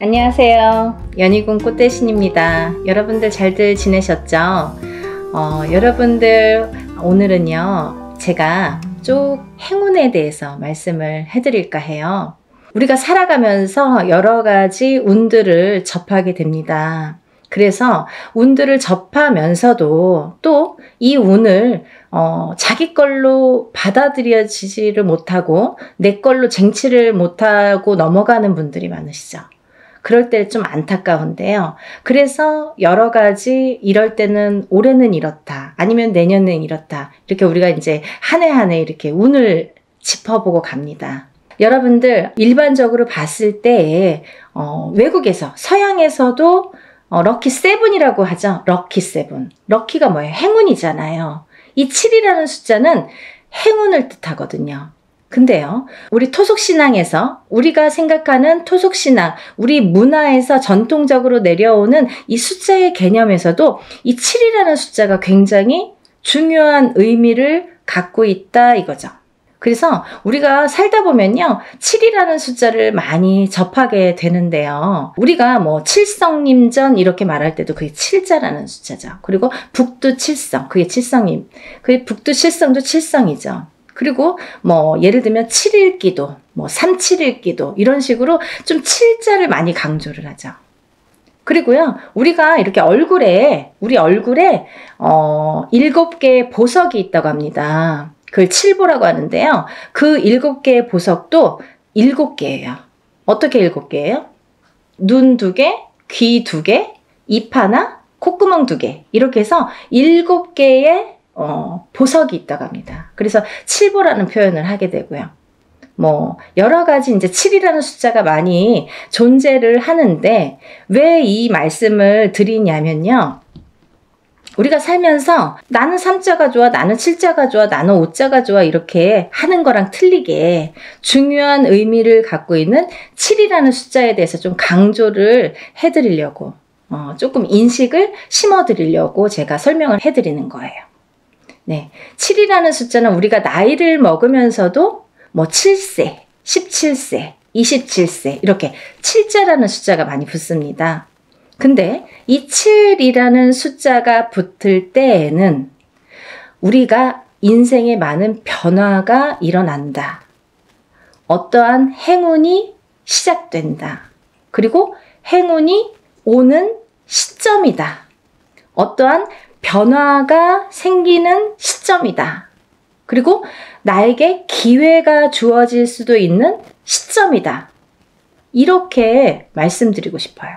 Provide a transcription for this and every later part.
안녕하세요. 연희군 꽃대신입니다. 여러분들 잘들 지내셨죠? 여러분들 오늘은요 제가 쪽 행운에 대해서 말씀을 해드릴까 해요. 우리가 살아가면서 여러 가지 운들을 접하게 됩니다. 그래서 운들을 접하면서도 또 이 운을 자기 걸로 받아들여지지를 못하고 내 걸로 쟁취를 못하고 넘어가는 분들이 많으시죠. 그럴 때 좀 안타까운데요. 그래서 여러 가지 이럴 때는 올해는 이렇다. 아니면 내년은 이렇다. 이렇게 우리가 이제 한 해 한 해 이렇게 운을 짚어보고 갑니다. 여러분들 일반적으로 봤을 때 외국에서 서양에서도 럭키 세븐이라고 하죠. 럭키 세븐. 럭키가 뭐예요? 행운이잖아요. 이 7이라는 숫자는 행운을 뜻하거든요. 근데요, 우리 토속신앙에서 우리가 생각하는 토속신앙, 우리 문화에서 전통적으로 내려오는 이 숫자의 개념에서도 이 7이라는 숫자가 굉장히 중요한 의미를 갖고 있다 이거죠. 그래서 우리가 살다 보면요 7이라는 숫자를 많이 접하게 되는데요. 우리가 뭐 칠성림전 이렇게 말할 때도 그게 7자라는 숫자죠. 그리고 북두칠성, 그게 칠성임. 그게 북두칠성도 칠성이죠. 그리고 뭐 예를 들면 7일기도, 뭐 371기도 이런 식으로 좀 7자를 많이 강조를 하죠. 그리고요 우리가 이렇게 우리 얼굴에 7개의 보석이 있다고 합니다. 그걸 칠보라고 하는데요. 그 7개의 보석도 7개예요. 어떻게 7개예요? 눈 2개, 귀 2개, 입 하나, 콧구멍 2개 이렇게 해서 7개의 보석이 있다고 합니다. 그래서 칠보라는 표현을 하게 되고요. 뭐 여러 가지 이제 7이라는 숫자가 많이 존재를 하는데 왜 이 말씀을 드리냐면요. 우리가 살면서 나는 3자가 좋아, 나는 7자가 좋아, 나는 5자가 좋아 이렇게 하는 거랑 틀리게 중요한 의미를 갖고 있는 7이라는 숫자에 대해서 좀 강조를 해드리려고 조금 인식을 심어드리려고 제가 설명을 해드리는 거예요. 네, 7이라는 숫자는 우리가 나이를 먹으면서도 뭐 7세, 17세, 27세 이렇게 7자라는 숫자가 많이 붙습니다. 근데 이 7이라는 숫자가 붙을 때에는 우리가 인생에 많은 변화가 일어난다. 어떠한 행운이 시작된다. 그리고 행운이 오는 시점이다. 어떠한 변화가 생기는 시점이다. 그리고 나에게 기회가 주어질 수도 있는 시점이다. 이렇게 말씀드리고 싶어요.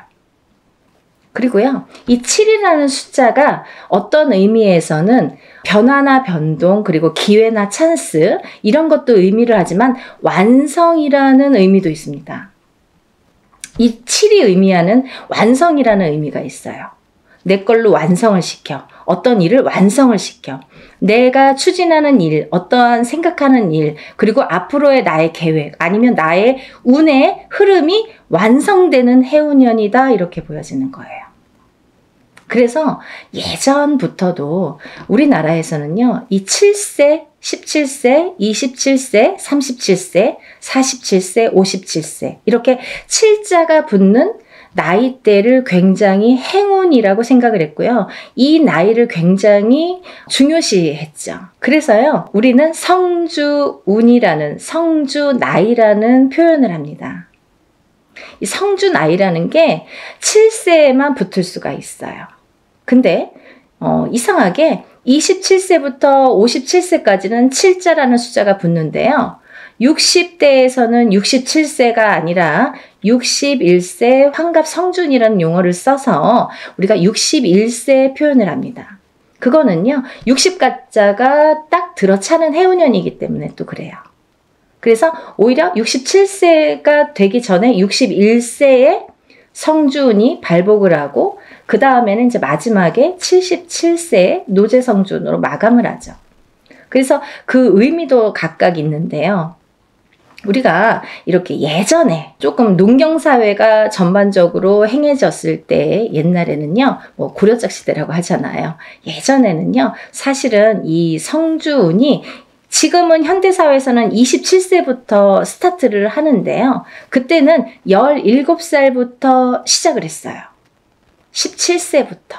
그리고요, 이 7이라는 숫자가 어떤 의미에서는 변화나 변동, 그리고 기회나 찬스, 이런 것도 의미를 하지만 완성이라는 의미도 있습니다. 이 7이 의미하는 완성이라는 의미가 있어요. 내 걸로 완성을 시켜. 어떤 일을 완성을 시켜. 내가 추진하는 일, 어떠한 생각하는 일, 그리고 앞으로의 나의 계획, 아니면 나의 운의 흐름이 완성되는 해운년이다 이렇게 보여지는 거예요. 그래서 예전부터도 우리나라에서는요, 이 7세, 17세, 27세, 37세, 47세, 57세 이렇게 7자가 붙는 나이대를 굉장히 행운이라고 생각을 했고요. 이 나이를 굉장히 중요시했죠. 그래서요, 우리는 성주운이라는, 성주나이라는 표현을 합니다. 이 성주나이라는 게 7세에만 붙을 수가 있어요. 근데 이상하게 27세부터 57세까지는 7자라는 숫자가 붙는데요. 60대에서는 67세가 아니라 61세 환갑성준이라는 용어를 써서 우리가 61세 표현을 합니다. 그거는요, 60가자가 딱 들어차는 해운년이기 때문에 또 그래요. 그래서 오히려 67세가 되기 전에 61세에 성준이 발복을 하고 그 다음에는 이제 마지막에 77세에 노제성준으로 마감을 하죠. 그래서 그 의미도 각각 있는데요. 우리가 이렇게 예전에 조금 농경사회가 전반적으로 행해졌을 때 옛날에는요, 뭐 고려적 시대라고 하잖아요. 예전에는요, 사실은 이 성주운이 지금은 현대사회에서는 27세부터 스타트를 하는데요. 그때는 17살부터 시작을 했어요. 17세부터.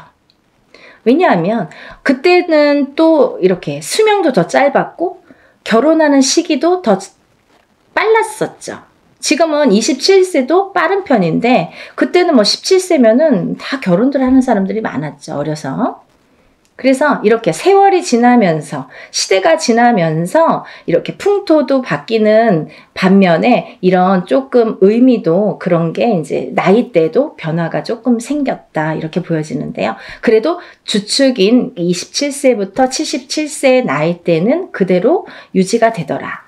왜냐하면 그때는 또 이렇게 수명도 더 짧았고 결혼하는 시기도 더 빨랐었죠. 지금은 27세도 빠른 편인데 그때는 뭐 17세면은 다 결혼들 하는 사람들이 많았죠. 어려서. 그래서 이렇게 세월이 지나면서 시대가 지나면서 이렇게 풍토도 바뀌는 반면에 이런 조금 의미도 그런 게 이제 나이대도 변화가 조금 생겼다 이렇게 보여지는데요. 그래도 주축인 27세부터 77세 나이대는 그대로 유지가 되더라.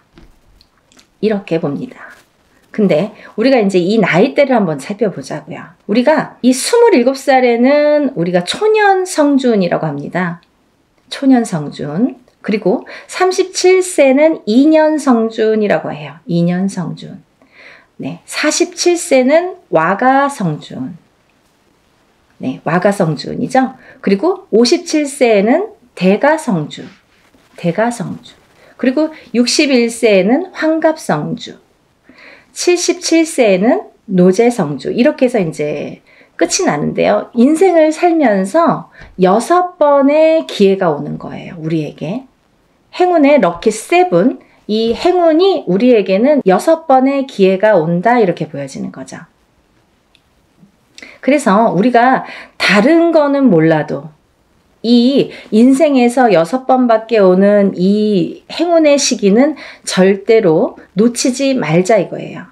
이렇게 봅니다. 근데 우리가 이제 이 나이대를 한번 살펴보자고요. 우리가 이 27살에는 우리가 초년성준이라고 합니다. 초년성준. 그리고 37세는 2년성준이라고 해요. 2년성준. 네, 47세는 와가성준. 네, 와가성준이죠. 그리고 57세에는 대가성준. 대가성준. 그리고 61세에는 환갑성주. 77세에는 노제성주. 이렇게 해서 이제 끝이 나는데요. 인생을 살면서 6번의 기회가 오는 거예요. 우리에게. 행운의 럭키 7. 이 행운이 우리에게는 6번의 기회가 온다. 이렇게 보여지는 거죠. 그래서 우리가 다른 거는 몰라도 이 인생에서 6번밖에 오는 이 행운의 시기는 절대로 놓치지 말자 이거예요.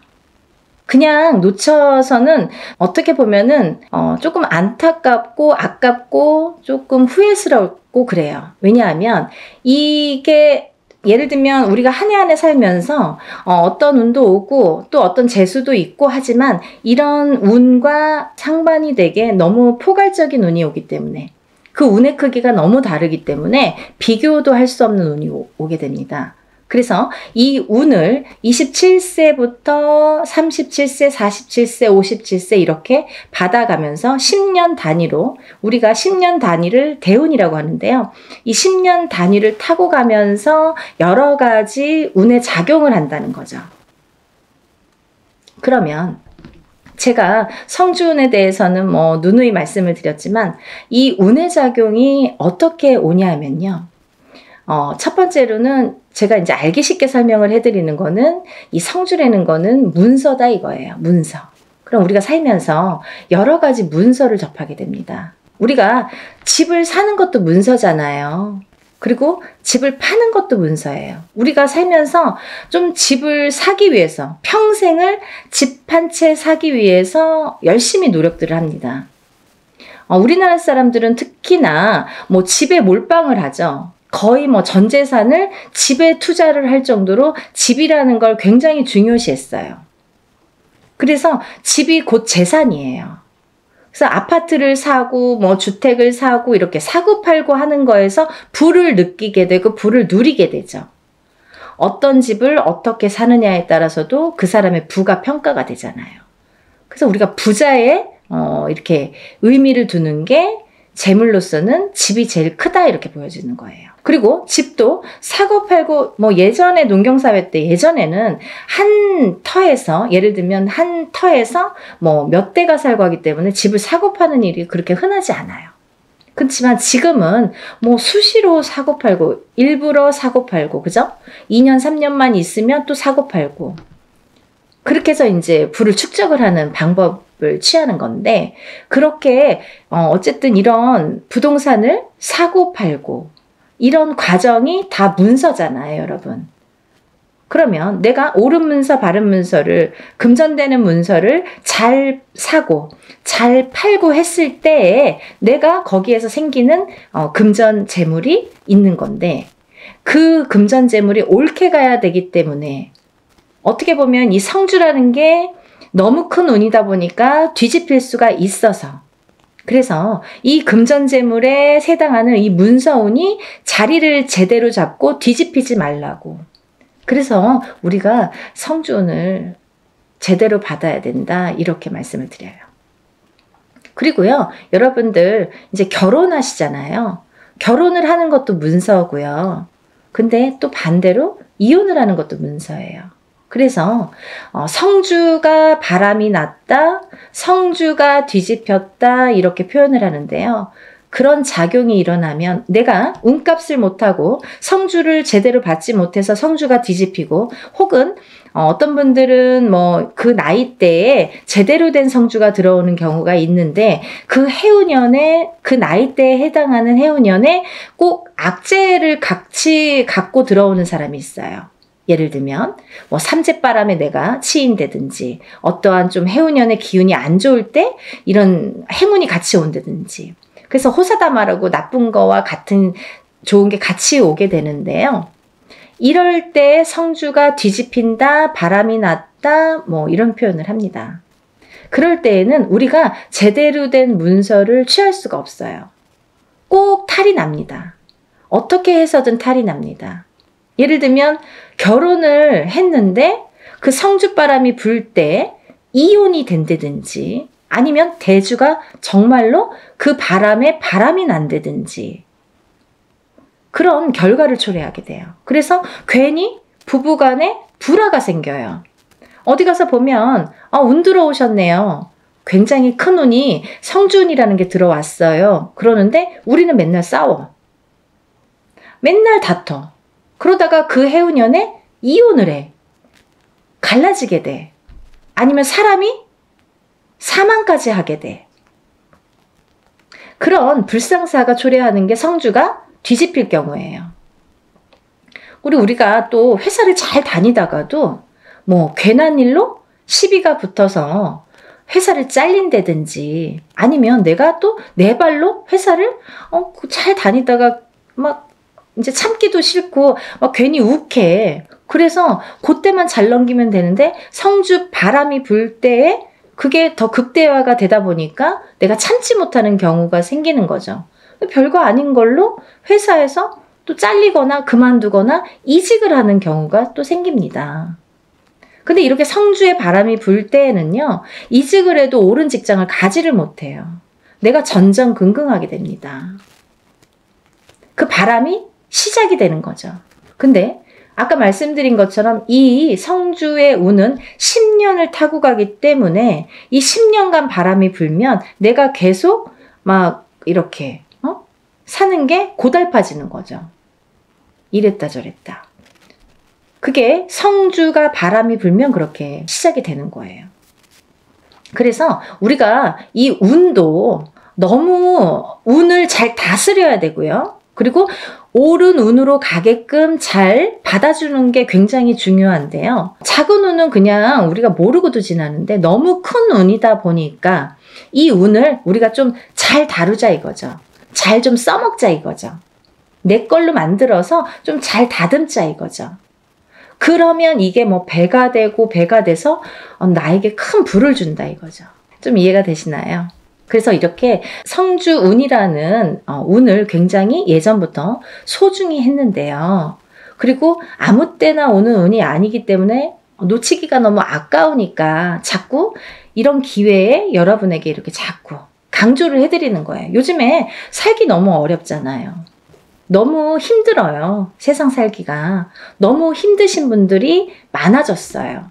그냥 놓쳐서는 어떻게 보면은 조금 안타깝고 아깝고 조금 후회스럽고 그래요. 왜냐하면 이게 예를 들면 우리가 한 해 한 해 살면서 어떤 운도 오고 또 어떤 재수도 있고 하지만 이런 운과 상반이 되게 너무 포괄적인 운이 오기 때문에 그 운의 크기가 너무 다르기 때문에 비교도 할 수 없는 운이 오게 됩니다. 그래서 이 운을 27세부터 37세, 47세, 57세 이렇게 받아가면서 10년 단위로 우리가 10년 단위를 대운이라고 하는데요. 이 10년 단위를 타고 가면서 여러 가지 운에 작용을 한다는 거죠. 그러면 제가 성주운에 대해서는 뭐 누누이 말씀을 드렸지만 이 운의 작용이 어떻게 오냐면요. 첫 번째로는 제가 이제 알기 쉽게 설명을 해드리는 거는 이 성주라는 거는 문서다 이거예요. 문서. 그럼 우리가 살면서 여러 가지 문서를 접하게 됩니다. 우리가 집을 사는 것도 문서잖아요. 그리고 집을 파는 것도 문서예요. 우리가 살면서 좀 집을 사기 위해서 평생을 집 한 채 사기 위해서 열심히 노력들을 합니다. 우리나라 사람들은 특히나 뭐 집에 몰빵을 하죠. 거의 뭐 전 재산을 집에 투자를 할 정도로 집이라는 걸 굉장히 중요시했어요. 그래서 집이 곧 재산이에요. 그래서 아파트를 사고 뭐 주택을 사고 이렇게 사고 팔고 하는 거에서 부를 느끼게 되고 부를 누리게 되죠. 어떤 집을 어떻게 사느냐에 따라서도 그 사람의 부가 평가가 되잖아요. 그래서 우리가 부자에 이렇게 의미를 두는 게 재물로서는 집이 제일 크다 이렇게 보여지는 거예요. 그리고 집도 사고 팔고 뭐 예전에 농경사회 때 예전에는 한 터에서 예를 들면 한 터에서 뭐 몇 대가 살고 하기 때문에 집을 사고 파는 일이 그렇게 흔하지 않아요. 그렇지만 지금은 뭐 수시로 사고 팔고 일부러 사고 팔고 그죠? 2년 3년만 있으면 또 사고 팔고 그렇게 해서 이제 부를 축적을 하는 방법을 취하는 건데 그렇게 어쨌든 이런 부동산을 사고 팔고 이런 과정이 다 문서잖아요, 여러분. 그러면 내가 옳은 문서, 바른 문서를 금전되는 문서를 잘 사고 잘 팔고 했을 때에 내가 거기에서 생기는 금전 재물이 있는 건데 그 금전 재물이 옳게 가야 되기 때문에 어떻게 보면 이 성주라는 게 너무 큰 운이다 보니까 뒤집힐 수가 있어서 그래서 이 금전재물에 해당하는 이 문서운이 자리를 제대로 잡고 뒤집히지 말라고 그래서 우리가 성주운을 제대로 받아야 된다 이렇게 말씀을 드려요. 그리고요 여러분들 이제 결혼하시잖아요. 결혼을 하는 것도 문서고요. 근데 또 반대로 이혼을 하는 것도 문서예요. 그래서 성주가 바람이 났다, 성주가 뒤집혔다 이렇게 표현을 하는데요. 그런 작용이 일어나면 내가 운값을 못하고 성주를 제대로 받지 못해서 성주가 뒤집히고, 혹은 어떤 분들은 뭐 그 나이대에 제대로 된 성주가 들어오는 경우가 있는데, 그 해운년에, 그 나이대에 해당하는 해운년에 꼭 악재를 같이 갖고 들어오는 사람이 있어요. 예를 들면 뭐 삼재바람에 내가 치인다든지, 어떠한 좀 해운년의 기운이 안 좋을 때 이런 해문이 같이 온다든지, 그래서 호사다마라고 나쁜 거와 같은 좋은 게 같이 오게 되는데요. 이럴 때 성주가 뒤집힌다, 바람이 났다, 뭐 이런 표현을 합니다. 그럴 때에는 우리가 제대로 된 문서를 취할 수가 없어요. 꼭 탈이 납니다. 어떻게 해서든 탈이 납니다. 예를 들면 결혼을 했는데 그 성주바람이 불 때 이혼이 된다든지, 아니면 대주가 정말로 그 바람에 바람이 난다든지, 그런 결과를 초래하게 돼요. 그래서 괜히 부부간에 불화가 생겨요. 어디 가서 보면 운 들어오셨네요. 굉장히 큰 운이, 성주운이라는 게 들어왔어요. 그러는데 우리는 맨날 싸워. 맨날 다퉈. 그러다가 그 해운년에 이혼을 해. 갈라지게 돼. 아니면 사람이 사망까지 하게 돼. 그런 불상사가 초래하는 게 성주가 뒤집힐 경우예요. 우리가 또 회사를 잘 다니다가도 뭐 괜한 일로 시비가 붙어서 회사를 잘린다든지, 아니면 내가 또 내 발로 회사를 잘 다니다가 막 이제 참기도 싫고 막 괜히 욱해. 그래서 그때만 잘 넘기면 되는데 성주 바람이 불 때에 그게 더 극대화가 되다 보니까 내가 참지 못하는 경우가 생기는 거죠. 별거 아닌 걸로 회사에서 또 잘리거나 그만두거나 이직을 하는 경우가 또 생깁니다. 근데 이렇게 성주의 바람이 불 때에는요, 이직을 해도 옳은 직장을 가지를 못해요. 내가 전전긍긍하게 됩니다. 그 바람이 시작이 되는 거죠. 근데 아까 말씀드린 것처럼 이 성주의 운은 10년을 타고 가기 때문에 이 10년간 바람이 불면 내가 계속 막 이렇게 사는 게 고달파지는 거죠. 이랬다 저랬다. 그게 성주가 바람이 불면 그렇게 시작이 되는 거예요. 그래서 우리가 이 운도 너무 운을 잘 다스려야 되고요. 그리고 옳은 운으로 가게끔 잘 받아주는 게 굉장히 중요한데요. 작은 운은 그냥 우리가 모르고도 지나는데, 너무 큰 운이다 보니까 이 운을 우리가 좀 잘 다루자 이거죠. 잘 좀 써먹자 이거죠. 내 걸로 만들어서 좀 잘 다듬자 이거죠. 그러면 이게 뭐 배가 되고 배가 돼서 나에게 큰 부를 준다 이거죠. 좀 이해가 되시나요? 그래서 이렇게 성주운이라는 운을 굉장히 예전부터 소중히 했는데요. 그리고 아무 때나 오는 운이 아니기 때문에 놓치기가 너무 아까우니까 자꾸 이런 기회에 여러분에게 이렇게 자꾸 강조를 해드리는 거예요. 요즘에 살기 너무 어렵잖아요. 너무 힘들어요. 세상 살기가. 너무 힘드신 분들이 많아졌어요.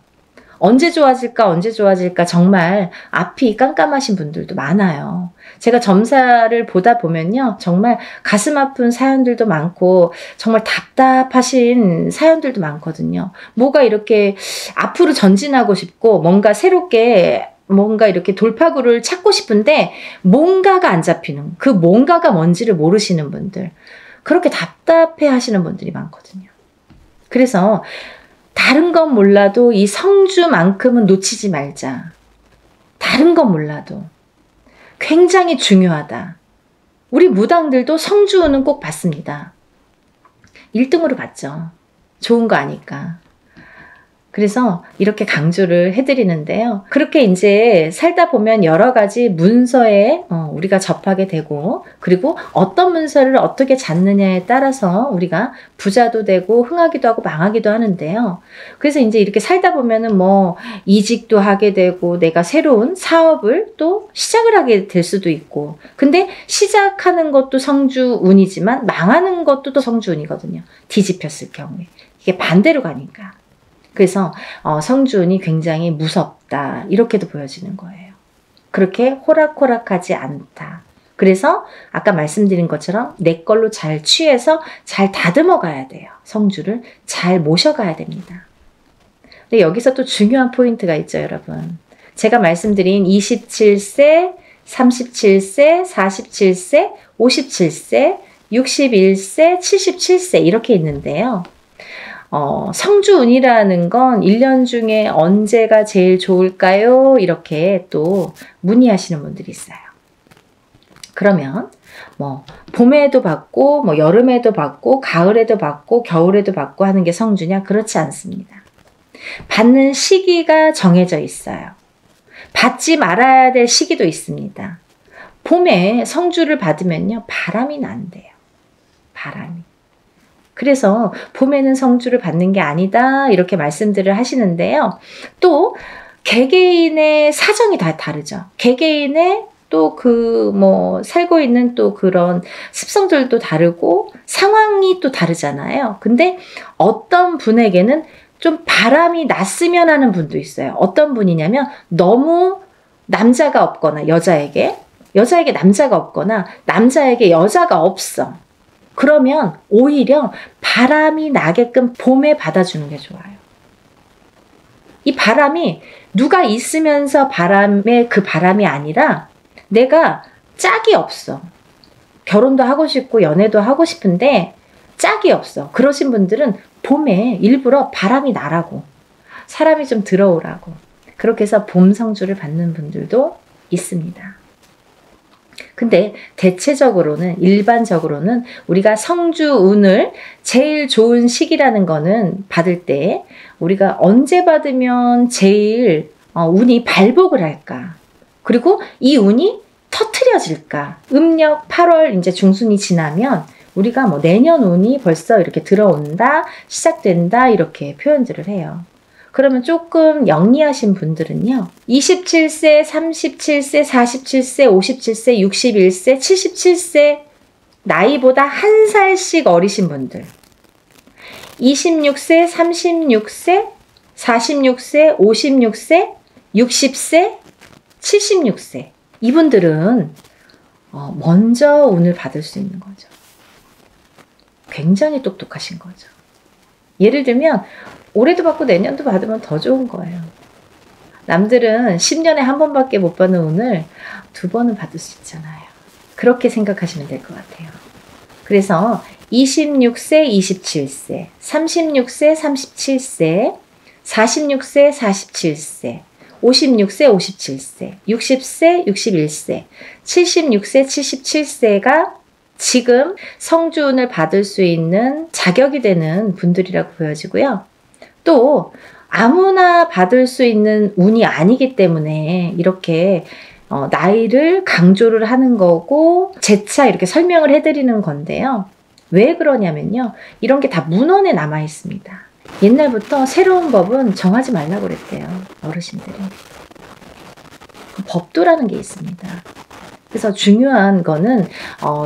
언제 좋아질까 언제 좋아질까 정말 앞이 깜깜하신 분들도 많아요. 제가 점사를 보다 보면요, 정말 가슴 아픈 사연들도 많고 정말 답답하신 사연들도 많거든요. 뭐가 이렇게 앞으로 전진하고 싶고 뭔가 새롭게 뭔가 이렇게 돌파구를 찾고 싶은데 뭔가가 안 잡히는, 그 뭔가가 뭔지를 모르시는 분들, 그렇게 답답해 하시는 분들이 많거든요. 그래서 다른 건 몰라도 이 성주만큼은 놓치지 말자. 다른 건 몰라도 굉장히 중요하다. 우리 무당들도 성주운은 꼭 받습니다. 1등으로 받죠. 좋은 거 아니까. 그래서 이렇게 강조를 해드리는데요. 그렇게 이제 살다 보면 여러 가지 문서에 우리가 접하게 되고, 그리고 어떤 문서를 어떻게 잡느냐에 따라서 우리가 부자도 되고 흥하기도 하고 망하기도 하는데요. 그래서 이제 이렇게 살다 보면은 뭐 이직도 하게 되고, 내가 새로운 사업을 또 시작을 하게 될 수도 있고, 근데 시작하는 것도 성주운이지만 망하는 것도 또 성주운이거든요. 뒤집혔을 경우에. 이게 반대로 가니까. 그래서 성주운이 굉장히 무섭다, 이렇게도 보여지는 거예요. 그렇게 호락호락하지 않다. 그래서 아까 말씀드린 것처럼 내 걸로 잘 취해서 잘 다듬어 가야 돼요. 성주를 잘 모셔가야 됩니다. 근데 여기서 또 중요한 포인트가 있죠, 여러분. 제가 말씀드린 27세, 37세, 47세, 57세, 61세, 77세 이렇게 있는데요. 성주운이라는 건 1년 중에 언제가 제일 좋을까요? 이렇게 또 문의하시는 분들이 있어요. 그러면 뭐 봄에도 받고 뭐 여름에도 받고 가을에도 받고 겨울에도 받고 하는 게 성주냐? 그렇지 않습니다. 받는 시기가 정해져 있어요. 받지 말아야 될 시기도 있습니다. 봄에 성주를 받으면요, 바람이 난대요. 바람이. 그래서 봄에는 성주를 받는 게 아니다, 이렇게 말씀들을 하시는데요. 또 개개인의 사정이 다 다르죠. 개개인의 또 살고 있는 또 그런 습성들도 다르고 상황이 또 다르잖아요. 근데 어떤 분에게는 좀 바람이 났으면 하는 분도 있어요. 어떤 분이냐면 너무 남자가 없거나 여자에게 남자가 없거나 남자에게 여자가 없어. 그러면 오히려 바람이 나게끔 봄에 받아주는 게 좋아요. 이 바람이 누가 있으면서 그 바람이 아니라 내가 짝이 없어. 결혼도 하고 싶고 연애도 하고 싶은데 짝이 없어. 그러신 분들은 봄에 일부러 바람이 나라고, 사람이 좀 들어오라고, 그렇게 해서 봄 성주를 받는 분들도 있습니다. 근데 대체적으로는, 일반적으로는 우리가 성주운을 제일 좋은 시기라는 거는 받을 때 우리가 언제 받으면 제일 운이 발복을 할까? 그리고 이 운이 터트려질까? 음력 8월 이제 중순이 지나면 우리가 뭐 내년 운이 벌써 이렇게 들어온다, 시작된다, 이렇게 표현들을 해요. 그러면 조금 영리하신 분들은요, 27세, 37세, 47세, 57세, 61세, 77세, 나이보다 한 살씩 어리신 분들, 26세, 36세, 46세, 56세, 60세, 76세, 이분들은 먼저 운을 받을 수 있는 거죠. 굉장히 똑똑하신 거죠. 예를 들면 올해도 받고 내년도 받으면 더 좋은 거예요. 남들은 10년에 한 번밖에 못 받는 운을 2번은 받을 수 있잖아요. 그렇게 생각하시면 될 것 같아요. 그래서 26세, 27세, 36세, 37세, 46세, 47세, 56세, 57세, 60세, 61세, 76세, 77세가 지금 성주운을 받을 수 있는 자격이 되는 분들이라고 보여지고요. 또 아무나 받을 수 있는 운이 아니기 때문에 이렇게 나이를 강조를 하는 거고 재차 이렇게 설명을 해드리는 건데요. 왜 그러냐면요, 이런 게 다 문헌에 남아 있습니다. 옛날부터 새로운 법은 정하지 말라고 그랬대요, 어르신들이. 법도라는 게 있습니다. 그래서 중요한 거는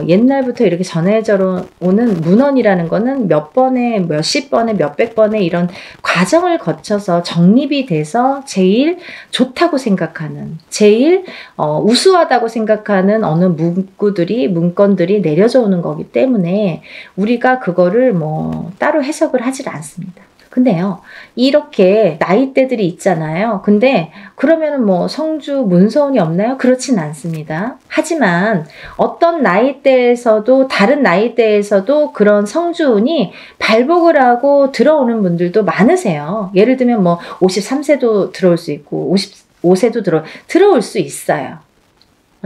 옛날부터 이렇게 전해져 오는 문헌이라는 거는 몇 번에, 몇십 번에, 몇백 번에 이런 과정을 거쳐서 정립이 돼서 제일 좋다고 생각하는, 제일 우수하다고 생각하는 어느 문건들이 내려져 오는 거기 때문에 우리가 그거를 뭐 따로 해석을 하질 않습니다. 근데요, 이렇게 나이대들이 있잖아요. 근데 그러면은 뭐 성주 문서운이 없나요? 그렇진 않습니다. 하지만 어떤 나이대에서도, 다른 나이대에서도 그런 성주운이 발복을 하고 들어오는 분들도 많으세요. 예를 들면 뭐 53세도 들어올 수 있고 55세도 들어올 수 있어요.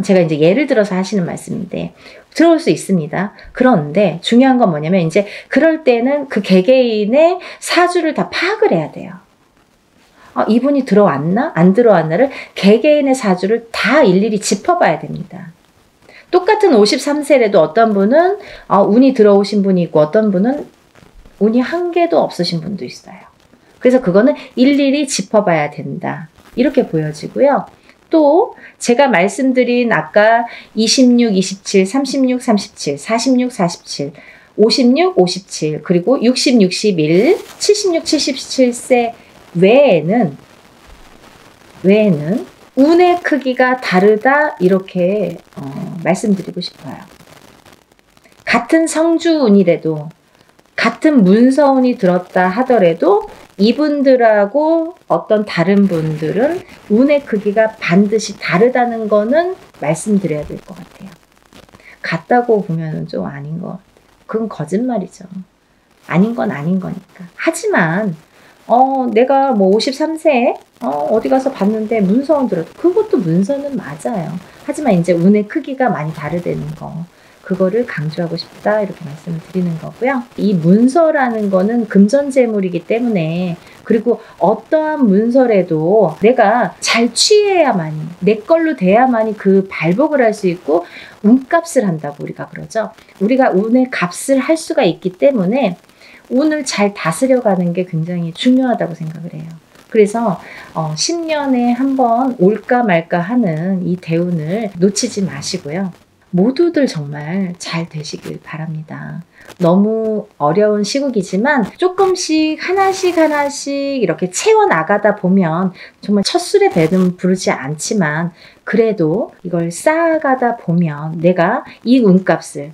제가 이제 예를 들어서 하시는 말씀인데 들어올 수 있습니다. 그런데 중요한 건 뭐냐면 이제 그럴 때는 그 개개인의 사주를 다 파악을 해야 돼요. 이분이 들어왔나? 안 들어왔나를 개개인의 사주를 다 일일이 짚어봐야 됩니다. 똑같은 53세라도 어떤 분은 운이 들어오신 분이 있고 어떤 분은 운이 한 개도 없으신 분도 있어요. 그래서 그거는 일일이 짚어봐야 된다. 이렇게 보여지고요. 또 제가 말씀드린 아까 26, 27, 36, 37, 46, 47, 56, 57, 그리고 60, 61, 76, 77세 외에는 운의 크기가 다르다 이렇게 말씀드리고 싶어요. 같은 성주운이라도 같은 문서운이 들었다 하더라도 이분들하고 어떤 다른 분들은 운의 크기가 반드시 다르다는 거는 말씀드려야 될 것 같아요. 같다고 보면 좀 아닌 것 같아요. 그건 거짓말이죠. 아닌 건 아닌 거니까. 하지만 내가 뭐 53세에 어디 가서 봤는데 문서운 들어도 그것도 문서는 맞아요. 하지만 이제 운의 크기가 많이 다르다는 거. 그거를 강조하고 싶다 이렇게 말씀을 드리는 거고요. 이 문서라는 거는 금전재물이기 때문에 그리고 어떠한 문서라도 내가 잘 취해야만이 내 걸로 돼야만이 그 발복을 할 수 있고 운값을 한다고 우리가 그러죠. 우리가 운의 값을 할 수가 있기 때문에 운을 잘 다스려가는 게 굉장히 중요하다고 생각을 해요. 그래서 10년에 한 번 올까 말까 하는 이 대운을 놓치지 마시고요. 모두들 정말 잘 되시길 바랍니다. 너무 어려운 시국이지만 조금씩 하나씩 이렇게 채워나가다 보면 정말 첫 술에 배는 부르지 않지만 그래도 이걸 쌓아가다 보면 내가 이 운값을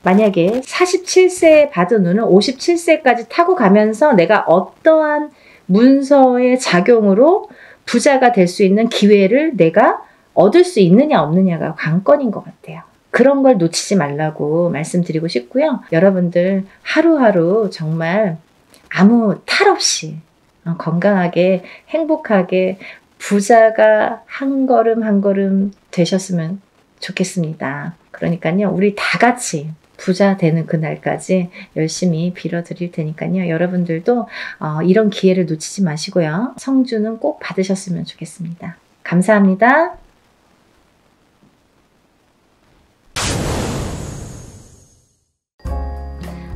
만약에 47세에 받은 운을 57세까지 타고 가면서 내가 어떠한 문서의 작용으로 부자가 될 수 있는 기회를 내가 얻을 수 있느냐 없느냐가 관건인 것 같아요. 그런 걸 놓치지 말라고 말씀드리고 싶고요. 여러분들 하루하루 정말 아무 탈 없이 건강하게 행복하게 부자가 한 걸음 한 걸음 되셨으면 좋겠습니다. 그러니까요. 우리 다 같이 부자 되는 그날까지 열심히 빌어드릴 테니까요. 여러분들도 이런 기회를 놓치지 마시고요. 성주는 꼭 받으셨으면 좋겠습니다. 감사합니다.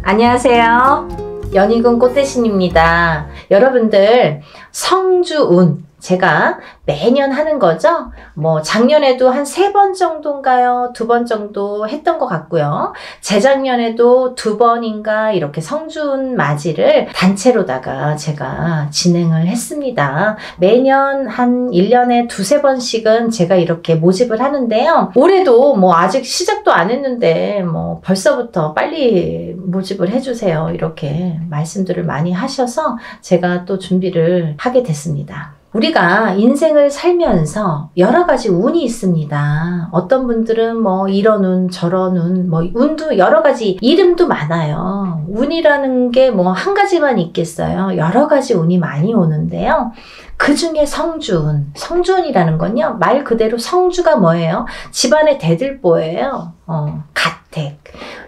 안녕하세요. 연희군 꽃대신입니다. 여러분들 성주운 제가 매년 하는 거죠. 뭐 작년에도 한 3번 정도인가요? 2번 정도 했던 것 같고요. 재작년에도 2번인가 이렇게 성주운 맞이를 단체로다가 제가 진행을 했습니다. 매년 한 1년에 2-3번씩은 제가 이렇게 모집을 하는데요. 올해도 뭐 아직 시작도 안 했는데 뭐 벌써부터 빨리 모집을 해주세요. 이렇게 말씀들을 많이 하셔서 제가 또 준비를 하게 됐습니다. 우리가 인생을 살면서 여러 가지 운이 있습니다. 어떤 분들은 뭐 이런 운, 저런 운, 뭐 운도 여러 가지 이름도 많아요. 운이라는 게 뭐 한 가지만 있겠어요. 여러 가지 운이 많이 오는데요. 그 중에 성주운, 성주운이라는 건요. 말 그대로 성주가 뭐예요? 집안의 대들보예요. 가택.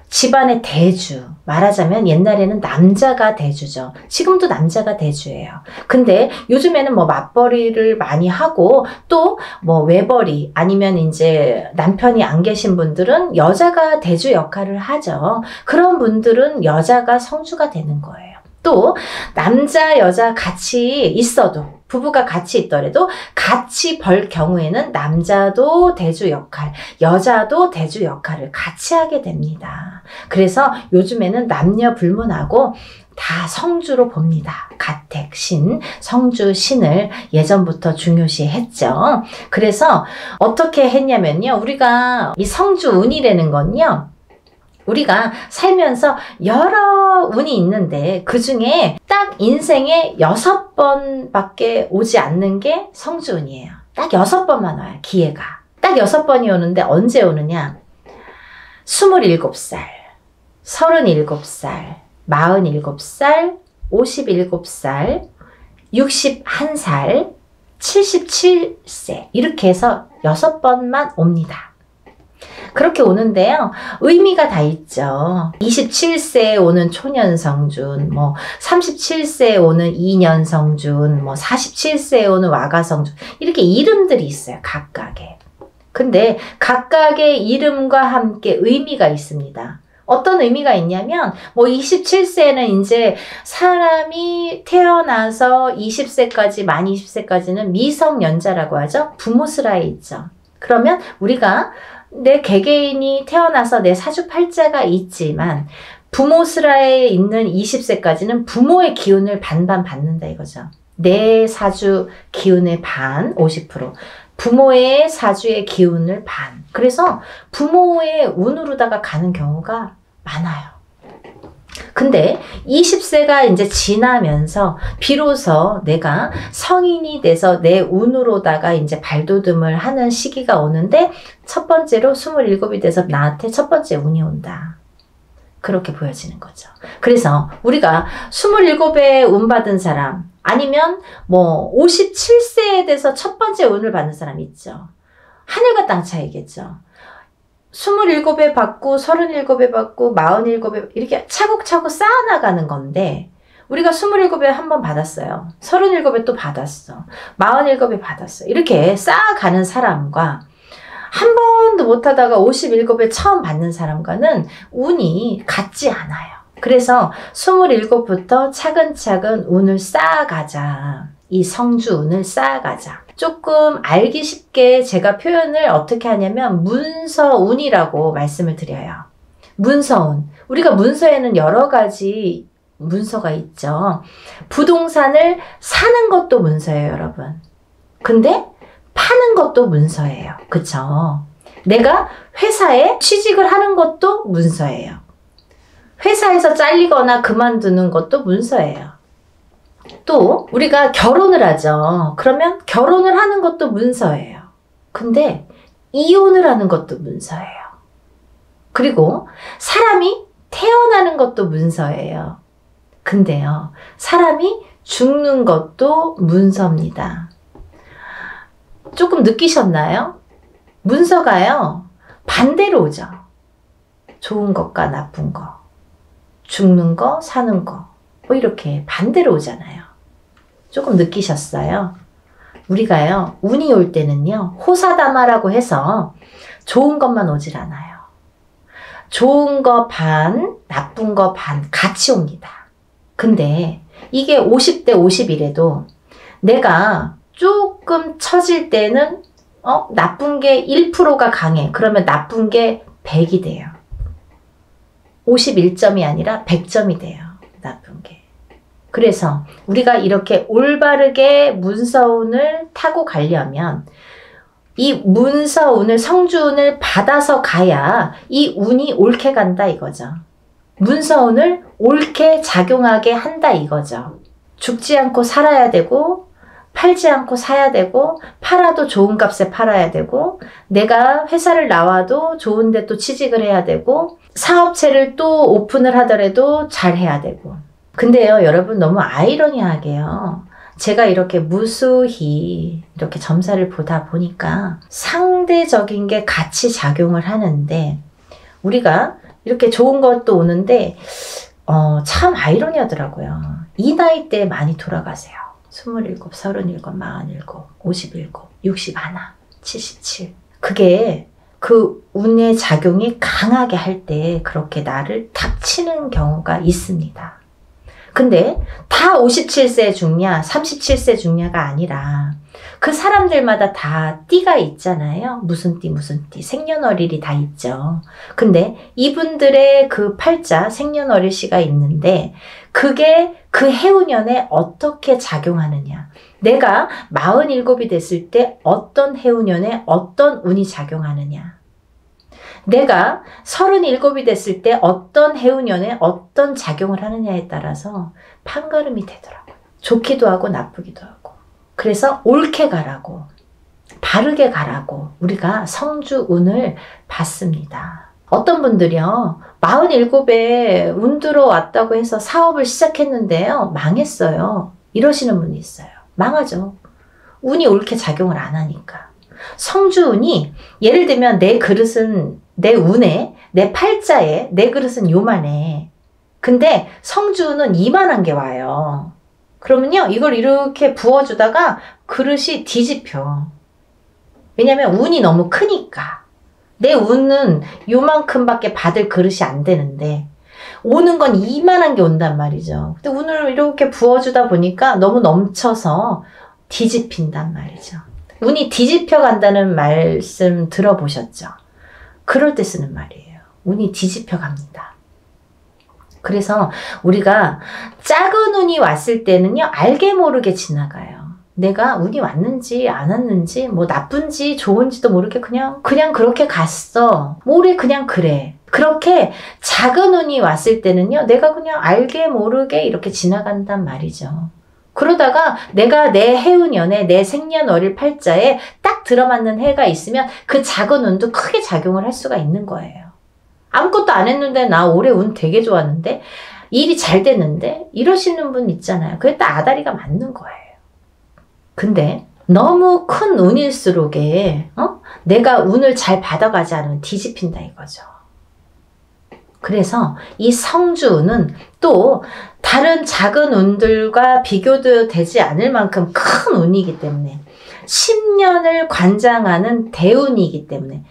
집안의 대주. 말하자면 옛날에는 남자가 대주죠. 지금도 남자가 대주예요. 근데 요즘에는 뭐 맞벌이를 많이 하고 또 뭐 외벌이 아니면 이제 남편이 안 계신 분들은 여자가 대주 역할을 하죠. 그런 분들은 여자가 성주가 되는 거예요. 또 남자 여자 같이 있어도 부부가 같이 있더라도 같이 벌 경우에는 남자도 대주 역할, 여자도 대주 역할을 같이 하게 됩니다. 그래서 요즘에는 남녀 불문하고 다 성주로 봅니다. 가택, 신, 성주, 신을 예전부터 중요시 했죠. 그래서 어떻게 했냐면요. 우리가 이 성주 운이라는 건요. 우리가 살면서 여러 운이 있는데 그 중에 딱 인생에 6번밖에 오지 않는 게 성주운이에요. 딱 6번만 와요. 기회가. 딱 6번이 오는데 언제 오느냐? 27살, 37살, 47살, 57살, 61살, 77세 이렇게 해서 6번만 옵니다. 그렇게 오는데요. 의미가 다 있죠. 27세에 오는 초년성준, 뭐 37세에 오는 이년성준, 뭐 47세에 오는 와가성준, 이렇게 이름들이 있어요. 각각의. 근데 각각의 이름과 함께 의미가 있습니다. 어떤 의미가 있냐면 뭐 27세는 이제 사람이 태어나서 20세까지 만 20세까지는 미성년자라고 하죠. 부모스라에 있죠. 그러면 우리가 내 개개인이 태어나서 내 사주팔자가 있지만 부모스라에 있는 20세까지는 부모의 기운을 반반 받는다 이거죠. 내 사주 기운의 반 50%, 부모의 사주의 기운을 반. 그래서 부모의 운으로다가 가는 경우가 많아요. 근데 20세가 이제 지나면서 비로소 내가 성인이 돼서 내 운으로다가 이제 발돋움을 하는 시기가 오는데 첫 번째로 27이 돼서 나한테 첫 번째 운이 온다. 그렇게 보여지는 거죠. 그래서 우리가 27에 운 받은 사람 아니면 뭐 57세에 돼서 첫 번째 운을 받는 사람 있죠. 하늘과 땅 차이겠죠. 27에 받고 37에 받고 47에 이렇게 차곡차곡 쌓아나가는 건데 우리가 27에 한 번 받았어요. 37에 또 받았어. 47에 받았어. 이렇게 쌓아가는 사람과 한 번도 못하다가 57에 처음 받는 사람과는 운이 같지 않아요. 그래서 27부터 차근차근 운을 쌓아가자. 이 성주운을 쌓아가자. 조금 알기 쉽게 제가 표현을 어떻게 하냐면 문서운이라고 말씀을 드려요. 문서운. 우리가 문서에는 여러 가지 문서가 있죠. 부동산을 사는 것도 문서예요, 여러분. 근데 파는 것도 문서예요. 그쵸? 내가 회사에 취직을 하는 것도 문서예요. 회사에서 잘리거나 그만두는 것도 문서예요. 또 우리가 결혼을 하죠. 그러면 결혼을 하는 것도 문서예요. 근데 이혼을 하는 것도 문서예요. 그리고 사람이 태어나는 것도 문서예요. 근데요, 사람이 죽는 것도 문서입니다. 조금 느끼셨나요? 문서가요, 반대로 오죠. 좋은 것과 나쁜 거, 죽는 거, 사는 거, 뭐 이렇게 반대로 오잖아요. 조금 느끼셨어요? 우리가요, 운이 올 때는요, 호사다마라고 해서 좋은 것만 오질 않아요. 좋은 거 반, 나쁜 거 반 같이 옵니다. 근데 이게 50대 50이래도 내가 조금 처질 때는 나쁜 게 1%가 강해. 그러면 나쁜 게 100이 돼요. 51점이 아니라 100점이 돼요. 나쁜 게. 그래서 우리가 이렇게 올바르게 문서운을 타고 가려면 이 문서운을, 성주운을 받아서 가야 이 운이 옳게 간다 이거죠. 문서운을 옳게 작용하게 한다 이거죠. 죽지 않고 살아야 되고, 팔지 않고 사야 되고, 팔아도 좋은 값에 팔아야 되고, 내가 회사를 나와도 좋은데 또 취직을 해야 되고, 사업체를 또 오픈을 하더라도 잘 해야 되고. 근데요, 여러분 너무 아이러니하게요. 제가 이렇게 무수히 이렇게 점사를 보다 보니까 상대적인 게 같이 작용을 하는데, 우리가 이렇게 좋은 것도 오는데 참 아이러니하더라고요. 이 나이 때 많이 돌아가세요. 27, 37, 47, 57, 61, 77. 그게 그 운의 작용이 강하게 할 때 그렇게 나를 탁 치는 경우가 있습니다. 근데 다 57세 죽냐 37세 죽냐가 아니라 그 사람들마다 다 띠가 있잖아요. 무슨 띠 무슨 띠 생년월일이 다 있죠. 근데 이분들의 그 팔자 생년월일시가 있는데 그게 그 해운년에 어떻게 작용하느냐. 내가 47이 됐을 때 어떤 해운년에 어떤 운이 작용하느냐. 내가 37이 됐을 때 어떤 해운년에 어떤 작용을 하느냐에 따라서 판가름이 되더라고요. 좋기도 하고 나쁘기도 하고. 그래서 옳게 가라고, 바르게 가라고 우리가 성주운을 받습니다. 어떤 분들이요, 47에 운 들어왔다고 해서 사업을 시작했는데요, 망했어요. 이러시는 분이 있어요. 망하죠. 운이 옳게 작용을 안 하니까. 성주운이 예를 들면 내 그릇은 내 운에, 내 팔자에 내 그릇은 요만해. 근데 성주는 이만한 게 와요. 그러면요, 이걸 이렇게 부어주다가 그릇이 뒤집혀. 왜냐면 운이 너무 크니까. 내 운은 요만큼밖에 받을 그릇이 안 되는데 오는 건 이만한 게 온단 말이죠. 근데 운을 이렇게 부어주다 보니까 너무 넘쳐서 뒤집힌단 말이죠. 운이 뒤집혀 간다는 말씀 들어보셨죠? 그럴 때 쓰는 말이에요. 운이 뒤집혀 갑니다. 그래서 우리가 작은 운이 왔을 때는요, 알게 모르게 지나가요. 내가 운이 왔는지 안 왔는지 뭐 나쁜지 좋은지도 모르게 그냥 그렇게 갔어. 올해 그냥 그래. 그렇게 작은 운이 왔을 때는요, 내가 그냥 알게 모르게 이렇게 지나간단 말이죠. 그러다가 내가 내 해운년에 내 생년월일 팔자에 딱 들어맞는 해가 있으면 그 작은 운도 크게 작용을 할 수가 있는 거예요. 아무것도 안 했는데 나 올해 운 되게 좋았는데 일이 잘 됐는데 이러시는 분 있잖아요. 그게 딱 아다리가 맞는 거예요. 근데 너무 큰 운일수록에 내가 운을 잘 받아가지 않으면 뒤집힌다 이거죠. 그래서 이 성주운은 또 다른 작은 운들과 비교도 되지 않을 만큼 큰 운이기 때문에 10년을 관장하는 대운이기 때문에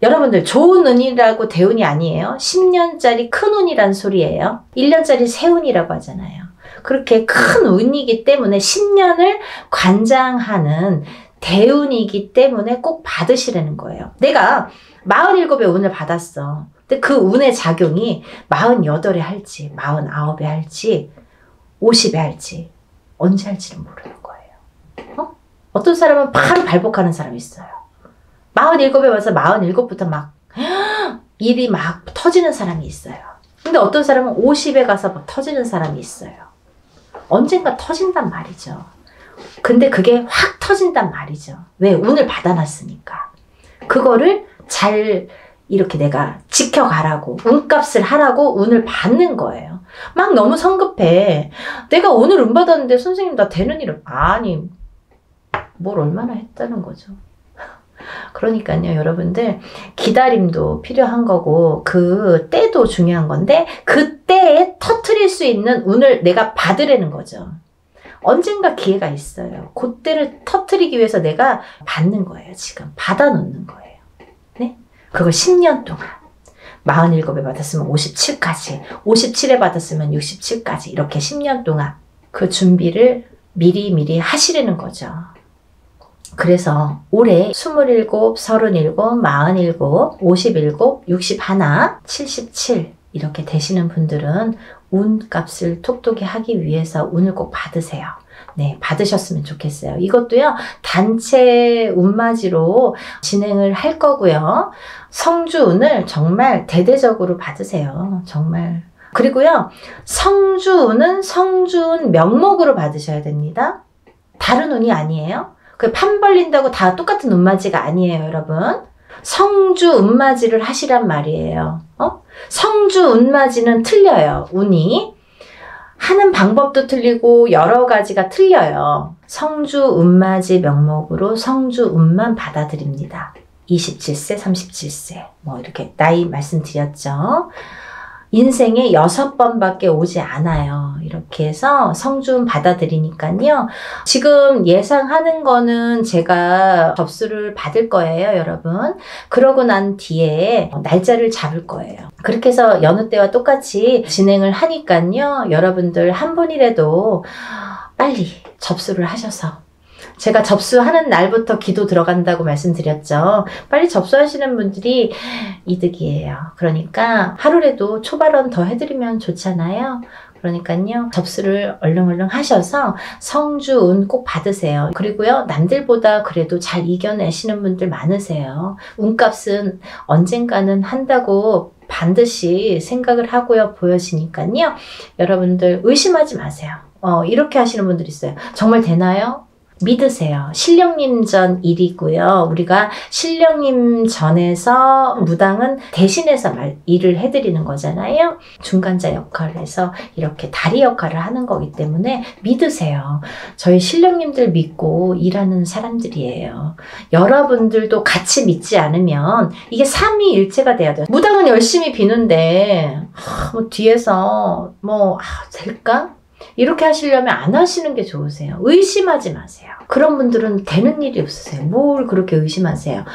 여러분들 좋은 운이라고 대운이 아니에요. 10년짜리 큰 운이란 소리예요. 1년짜리 새 운이라고 하잖아요. 그렇게 큰 운이기 때문에 10년을 관장하는 대운이기 때문에 꼭 받으시라는 거예요. 내가 47의 운을 받았어. 근데 그 운의 작용이 48에 할지 49에 할지 50에 할지 언제 할지는 모르는 거예요. 어떤 사람은 바로 발복하는 사람이 있어요. 47에 와서 47부터 막 일이 막 터지는 사람이 있어요. 근데 어떤 사람은 50에 가서 막 터지는 사람이 있어요. 언젠가 터진단 말이죠. 근데 그게 확 터진단 말이죠. 왜? 운을 받아놨으니까. 그거를 잘 이렇게 내가 지켜가라고, 운값을 하라고 운을 받는 거예요. 막 너무 성급해. 내가 오늘 운 받았는데 선생님 나 되는 일은 아니 뭘 얼마나 했다는 거죠. 그러니까요, 여러분들 기다림도 필요한 거고 그 때도 중요한 건데 그 때에 터트릴 수 있는 운을 내가 받으라는 거죠. 언젠가 기회가 있어요. 그때를 터트리기 위해서 내가 받는 거예요. 지금 받아놓는 거예요. 네? 그걸 10년 동안 47에 받았으면 57까지 57에 받았으면 67까지 이렇게 10년 동안 그 준비를 미리 하시라는 거죠. 그래서 올해 27, 37, 47, 57, 61, 77 이렇게 되시는 분들은 운값을 톡톡히 하기 위해서 운을 꼭 받으세요. 네, 받으셨으면 좋겠어요. 이것도요, 단체 운맞이로 진행을 할 거고요. 성주운을 정말 대대적으로 받으세요. 정말. 그리고요, 성주운은 성주운 명목으로 받으셔야 됩니다. 다른 운이 아니에요. 그 판 벌린다고 다 똑같은 운맞이가 아니에요, 여러분. 성주 운맞이를 하시란 말이에요. 성주 운맞이는 틀려요, 운이. 하는 방법도 틀리고 여러 가지가 틀려요. 성주 운맞이 명목으로 성주 운만 받아들입니다. 27세, 37세 뭐 이렇게 나이 말씀드렸죠. 인생에 6번밖에 오지 않아요. 이렇게 해서 성주운 받아들이니까요. 지금 예상하는 거는 제가 접수를 받을 거예요, 여러분. 그러고 난 뒤에 날짜를 잡을 거예요. 그렇게 해서 여느 때와 똑같이 진행을 하니까요. 여러분들 한 분이라도 빨리 접수를 하셔서 제가 접수하는 날부터 기도 들어간다고 말씀드렸죠. 빨리 접수하시는 분들이 이득이에요. 그러니까 하루라도 초발언 더 해드리면 좋잖아요. 그러니까요. 접수를 얼른 하셔서 성주운 꼭 받으세요. 그리고요. 남들보다 그래도 잘 이겨내시는 분들 많으세요. 운값은 언젠가는 한다고 반드시 생각을 하고요. 보여지니까요. 여러분들 의심하지 마세요. 이렇게 하시는 분들 있어요. 정말 되나요? 믿으세요. 신령님 전 일이고요. 우리가 신령님 전에서 무당은 대신해서 일을 해드리는 거잖아요. 중간자 역할을 해서 이렇게 다리 역할을 하는 거기 때문에 믿으세요. 저희 신령님들 믿고 일하는 사람들이에요. 여러분들도 같이 믿지 않으면 이게 삼위일체가 돼야 돼요. 무당은 열심히 비는데 뭐 뒤에서 될까? 이렇게 하시려면 안 하시는 게 좋으세요. 의심하지 마세요. 그런 분들은 되는 일이 없으세요. 뭘 그렇게 의심하세요.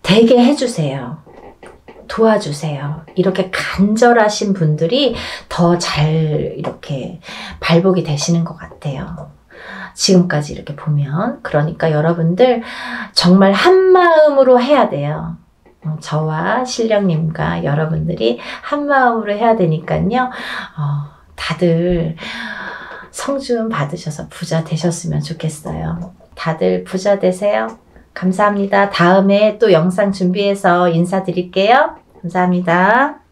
되게 해주세요. 도와주세요. 이렇게 간절하신 분들이 더 잘 이렇게 발복이 되시는 것 같아요. 지금까지 이렇게 보면. 그러니까 여러분들 정말 한마음으로 해야 돼요. 저와 신령님과 여러분들이 한마음으로 해야 되니까요. 다들 성준 받으셔서 부자 되셨으면 좋겠어요. 다들 부자 되세요. 감사합니다. 다음에 또 영상 준비해서 인사드릴게요. 감사합니다.